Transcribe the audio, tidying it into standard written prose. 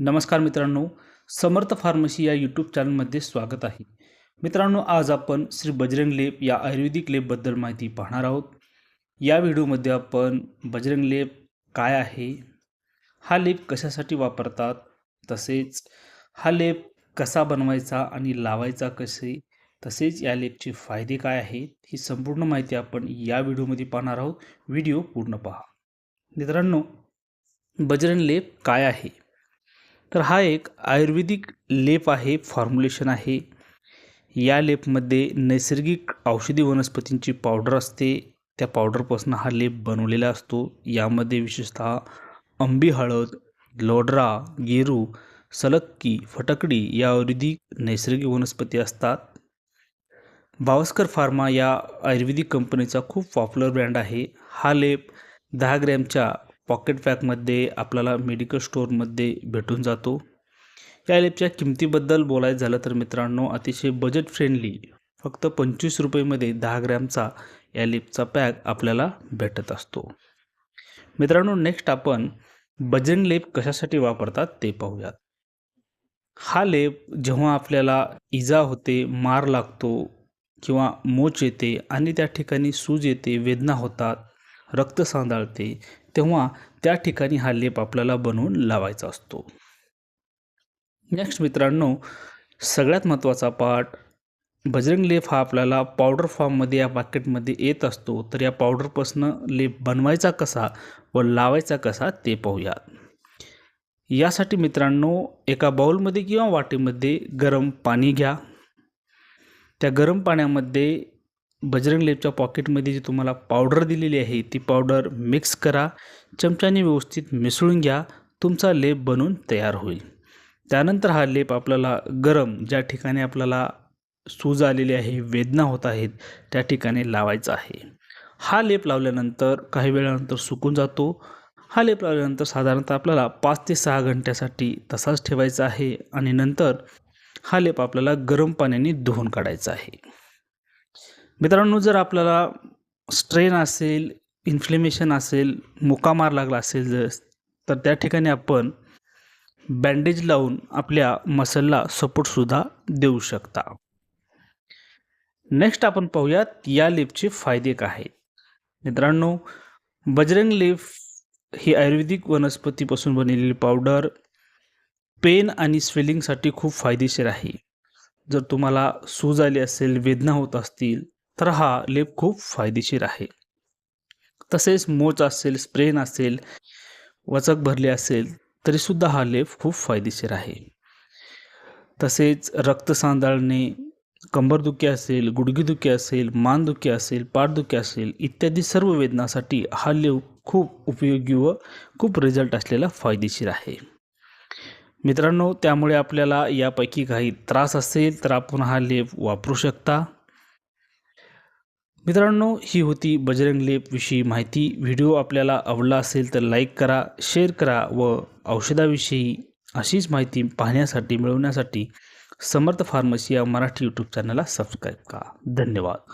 नमस्कार मित्रांनो, समर्थ फार्मसी या यूट्यूब चॅनलमध्ये स्वागत आहे. मित्रांनो, आज आपण श्री बजरंग लेप या आयुर्वेदिक लेपबद्दल माहिती पाहणार आहोत. या व्हिडिओमध्ये आपण बजरंग लेप काय आहे, हा लेप कशासाठी वापरतात, तसेच हा लेप कसा बनवायचा आणि लावायचा कसे, तसेच या लेपचे फायदे काय आहेत, ही संपूर्ण माहिती आपण या व्हिडिओमध्ये पाहणार आहोत. व्हिडिओ पूर्ण पहा. मित्रांनो, बजरंग लेप काय आहे, तर हा एक आयुर्वेदिक लेप आहे, फॉर्म्युलेशन आहे. या लेपमध्ये नैसर्गिक औषधी वनस्पतींची पावडर असते. त्या पावडरपासून हा लेप बनवलेला असतो. यामध्ये विशेषतः अंबी हळद, लोडरा, गेरू, सलक्की, फटकडी या आयुर्वेदिक नैसर्गिक वनस्पती असतात. बावस्कर फार्मा या आयुर्वेदिक कंपनीचा खूप पॉप्युलर ब्रँड आहे. हा लेप 10 ग्रॅमच्या पॉकेट पॅकमध्ये आपल्याला मेडिकल स्टोअरमध्ये भेटून जातो. या लेपच्या किमतीबद्दल बोलायचं झालं तर मित्रांनो, अतिशय बजेट फ्रेंडली, फक्त 25 रुपयेमध्ये 10 ग्रॅमचा या लेपचा पॅक आपल्याला भेटत असतो. मित्रांनो, नेक्स्ट आपण बजरंग लेप कशासाठी वापरतात ते पाहूयात. हा लेप जेव्हा आपल्याला इजा होते, मार लागतो किंवा मोच येते आणि त्या ठिकाणी सूज येते, वेदना होतात, रक्त सांडाळते, तेव्हा त्या ठिकाणी हा लेप आपल्याला बनवून लावायचा असतो. नेक्स्ट मित्रांनो, सगळ्यात महत्त्वाचा पार्ट, बजरंग लेप हा आपल्याला पावडर फॉर्ममध्ये या पॅकेटमध्ये येत असतो. तर या पावडरपासून लेप बनवायचा कसा व लावायचा कसा ते पाहूयात. यासाठी मित्रांनो, एका बाउलमध्ये किंवा वाटीमध्ये गरम पाणी घ्या. त्या गरम पाण्यामध्ये बजरंग लेपच्या पॉकेटमध्ये जी तुम्हाला पावडर दिलेली आहे ती पावडर मिक्स करा. चमच्याने व्यवस्थित मिसळून घ्या. तुमचा लेप बनून तयार होईल. त्यानंतर हा लेप आपल्याला गरम, ज्या ठिकाणी आपल्याला सूज आलेली आहे, वेदना होत आहेत, त्या ठिकाणी लावायचा आहे. हा लेप लावल्यानंतर काही वेळानंतर सुकून जातो. हा लेप लावल्यानंतर साधारणतः आपल्याला 5 ते 6 घंट्यासाठी तसाच ठेवायचा आहे आणि नंतर हा लेप आपल्याला गरम पाण्याने धुवून काढायचा आहे. मित्रांनो, जर आपल्याला स्ट्रेन असेल, इन्फ्लेमेशन असेल, मुका लागला असेल तर त्या ठिकाणी आपण बँडेज लावून आपल्या मसलला सपोर्टसुद्धा देऊ शकता. नेक्स्ट आपण पाहूयात या लेपचे फायदे काय आहेत. मित्रांनो, बजरंग लेप ही आयुर्वेदिक वनस्पतीपासून बनलेली पावडर पेन आणि स्वेलिंगसाठी खूप फायदेशीर आहे. जर तुम्हाला सूज आली असेल, वेदना होत असतील, तर हा लेप खूप फायदेशीर आहे. तसेच मोच असेल, स्प्रेन असेल, वचक भरली असेल, तरीसुद्धा हा लेप खूप फायदेशीर आहे. तसेच रक्त सांडाळणे, कंबरदुखी असेल, गुडघेदुखी असेल, मानदुखी असेल, पाठदुखी असेल, इत्यादी सर्व वेदनासाठी हा लेप खूप उपयोगी व खूप रिझल्ट असलेला फायदेशीर आहे. मित्रांनो, त्यामुळे आपल्याला यापैकी काही त्रास असेल तर आपण हा लेप वापरू शकता. मित्रांनो, ही होती बजरंग लेपविषयी माहिती. व्हिडिओ आपल्याला आवडला असेल तर लाईक करा, शेअर करा व औषधाविषयी अशीच माहिती पाहण्यासाठी, मिळवण्यासाठी समर्थ फार्मसी या मराठी यूट्यूब चॅनलला सबस्क्राईब करा. धन्यवाद.